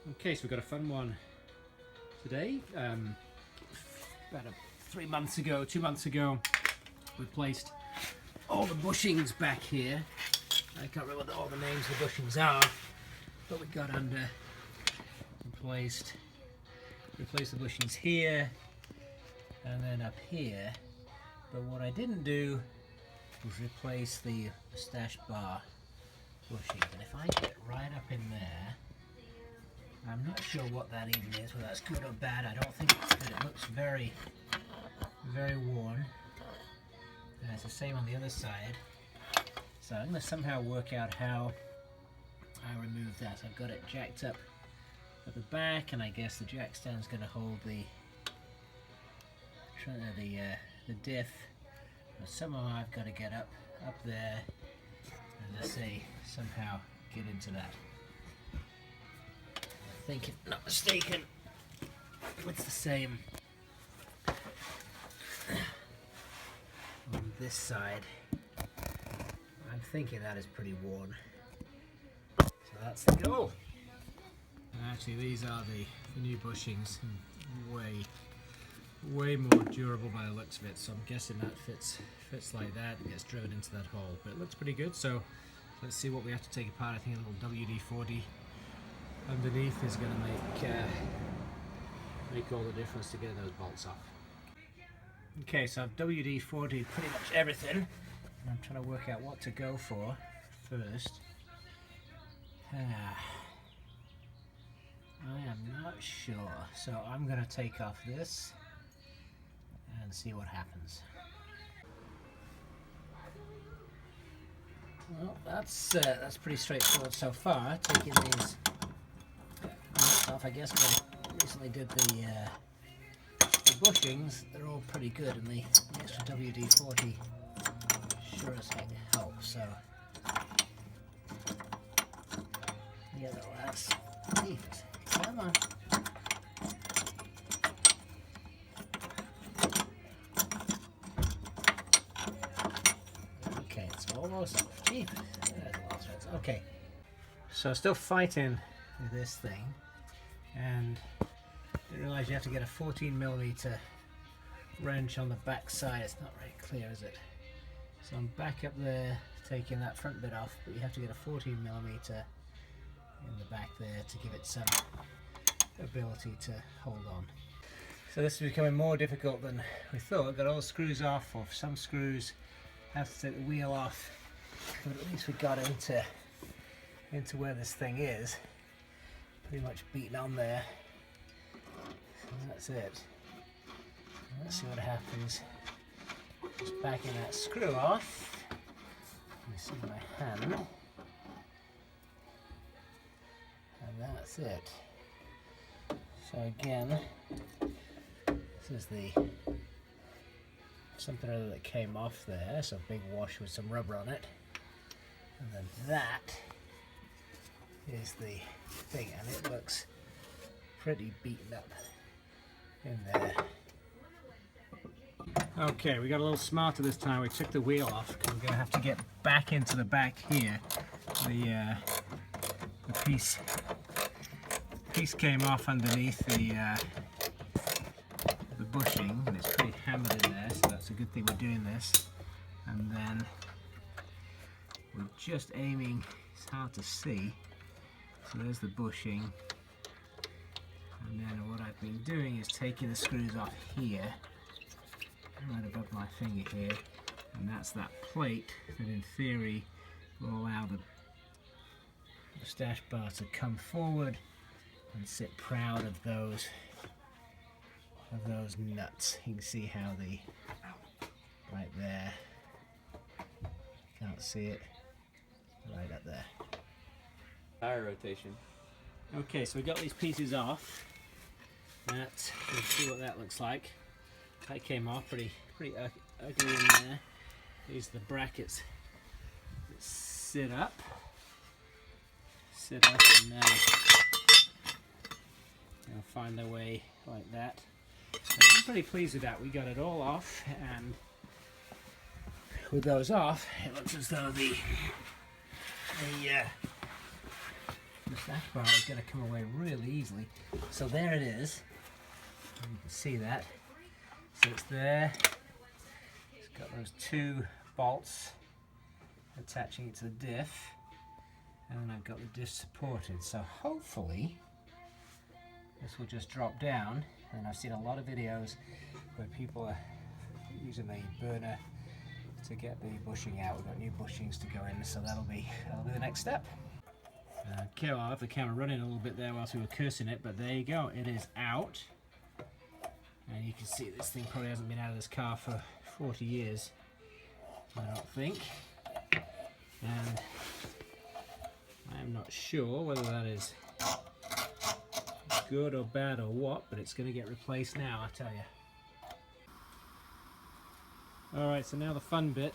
Okay, so we've got a fun one today. About 2 months ago, we placed all the bushings back here. I can't remember what all the names of the bushings are, but we got under, replaced the bushings here and then up here. But what I didn't do was replace the Mustache Bar bushings. And if I get right up in there, I'm not sure what that even is, whether that's good or bad. I don't think it's good. It looks very, very worn. And it's the same on the other side. So I'm going to somehow work out how I remove that. So I've got it jacked up at the back, and I guess the jack stand's going to hold the diff. But somehow I've got to get up there and let's say somehow get into that. I think, if not mistaken, it's the same on this side. I'm thinking that is pretty worn. So that's the goal. And actually, these are the new bushings, way more durable by the looks of it. So I'm guessing that fits like that. It gets driven into that hole, but it looks pretty good. So let's see what we have to take apart. I think a little WD-40 underneath is going to make all the difference to get those bolts off. Okay, so I've WD-40'd pretty much everything, and I'm trying to work out what to go for first. I am not sure, so I'm going to take off this and see what happens. Well, that's pretty straightforward so far. Taking these nuts off, I guess I recently did the bushings. They're all pretty good, and the extra WD-40 sure as heck helps. So yeah, the last piece. Come on. Okay, it's almost off. There's a lot of threads. Okay, so still fighting with this thing, and didn't realize you have to get a 14mm wrench on the back side. It's not very clear, is it? So I'm back up there taking that front bit off, but you have to get a 14mm in the back there to give it some ability to hold on. So this is becoming more difficult than we thought. Got all the screws off, or some screws have to take the wheel off, but at least we got into where this thing is. Pretty much beaten on there. So that's it. Let's see what happens. Just backing that screw off. You see my hand. And that's it. So again, this is the something or other that came off there, so a big wash with some rubber on it. And then that is the thing, and it looks pretty beaten up in there. Okay, we got a little smarter this time. We took the wheel off because we're going to have to get back into the back here. The piece came off underneath the bushing, and it's pretty hammered in there, so that's a good thing we're doing this. And then we're just aiming, it's hard to see, so there's the bushing, and then what I've been doing is taking the screws off here, right above my finger here, and that's that plate that in theory will allow the Mustache Bar to come forward and sit proud of those nuts. You can see how right there, can't see it, right up there. Tire rotation. Okay, so we got these pieces off. Let's see what that looks like. That came off pretty ugly in there. These are the brackets that sit up, and then they'll find their way like that. I'm pretty pleased with that. We got it all off, and with those off, it looks as though the Mustache Bar is going to come away really easily. So there it is. You can see that. So it's there. It's got those two bolts attaching it to the diff. And then I've got the diff supported. So hopefully this will just drop down. And I've seen a lot of videos where people are using the burner to get the bushing out. We've got new bushings to go in, so that'll be the next step. Okay, well, I'll have the camera running a little bit there whilst we were cursing it, but there you go, it is out. And you can see this thing probably hasn't been out of this car for 40 years, I don't think. And I'm not sure whether that is good or bad or what, but it's going to get replaced now, I tell you. Alright, so now the fun bit,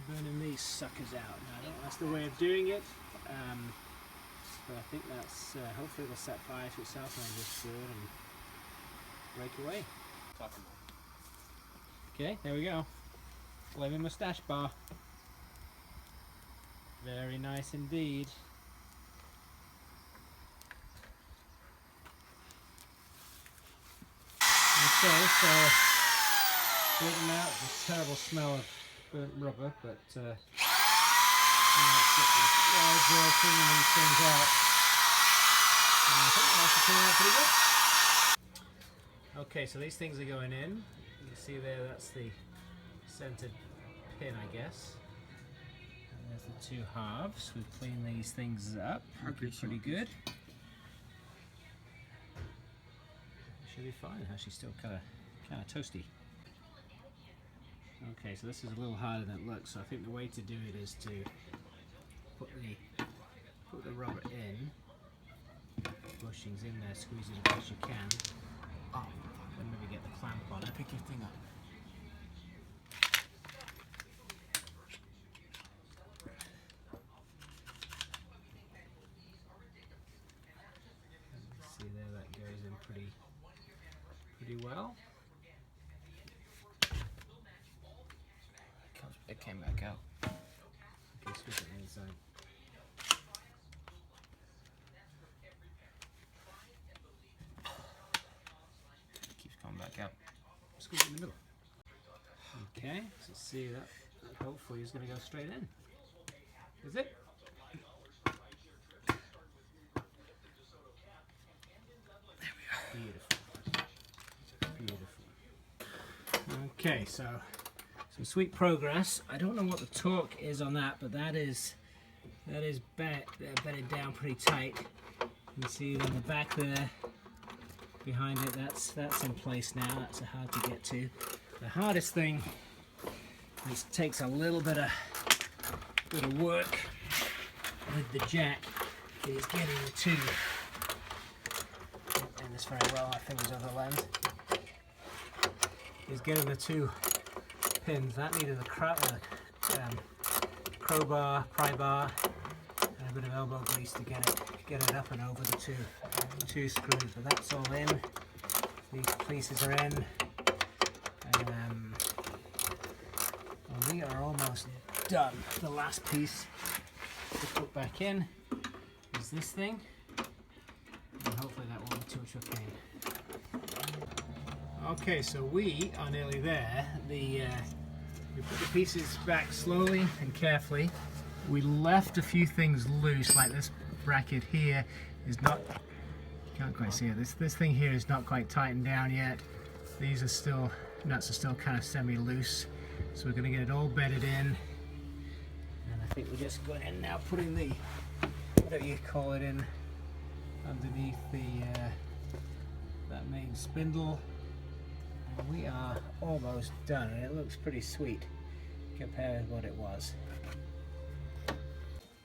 burning these suckers out. Now I don't know that's the way of doing it, but I think that's, hopefully it'll set fire to itself and just burn and break away. Okay, there we go. Flaming Mustache Bar. Very nice indeed. Okay, so burnt them out. There's a terrible smell of burnt rubber, but you know, let's get this wire drill cleaning these things out. And I think that's coming out pretty good. Okay, so these things are going in. You can see there, that's the centered pin, I guess. And there's the two halves. We've cleaned these things up. Pretty good. Should be fine. Actually, still kind of toasty. Okay, so this is a little harder than it looks. So I think the way to do it is to put the rubber in, bushings in there, squeeze it as best you can. Oh, and maybe get the clamp on it. Pick your thing up. See there, that goes in pretty well. It came back out. Okay, squeeze it inside. It keeps coming back out. Squeeze it in the middle. Okay, so see that hopefully is going to go straight in. Is it? There we are. Beautiful. Okay, so some sweet progress. I don't know what the torque is on that, but that is bedded down pretty tight. You can see on the back there, behind it, that's in place now. That's hard to get to. The hardest thing, this takes a little bit of work with the jack, is getting the two. And this very well, my fingers over the lens. Is getting the two pins. That needed a crowbar, pry bar, and a bit of elbow grease to get it up and over the two screws. But that's all in. These pieces are in. And we are almost done. The last piece to put back in is this thing, and hopefully that won't be too much of a pain. Okay, so we are nearly there. We put the pieces back slowly and carefully. We left a few things loose, like this bracket here is not, you can't quite see it, this thing here is not quite tightened down yet. These are still, nuts are still kind of semi-loose. So we're going to get it all bedded in. And I think we're just going in now, putting the, whatever you call it, in underneath that main spindle. We are almost done, and it looks pretty sweet compared with what it was.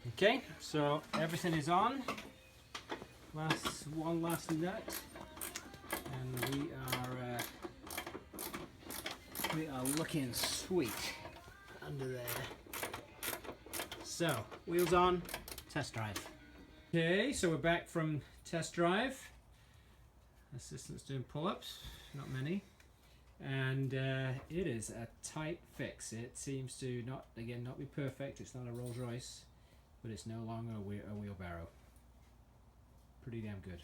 Okay, so everything is on. One last nut, and we are looking sweet under there. So wheels on, test drive. Okay, so we're back from test drive. Assistant's doing pull-ups, not many. And it is a tight fix. It seems to not be perfect. It's not a Rolls Royce, but it's no longer a wheelbarrow. pretty damn good.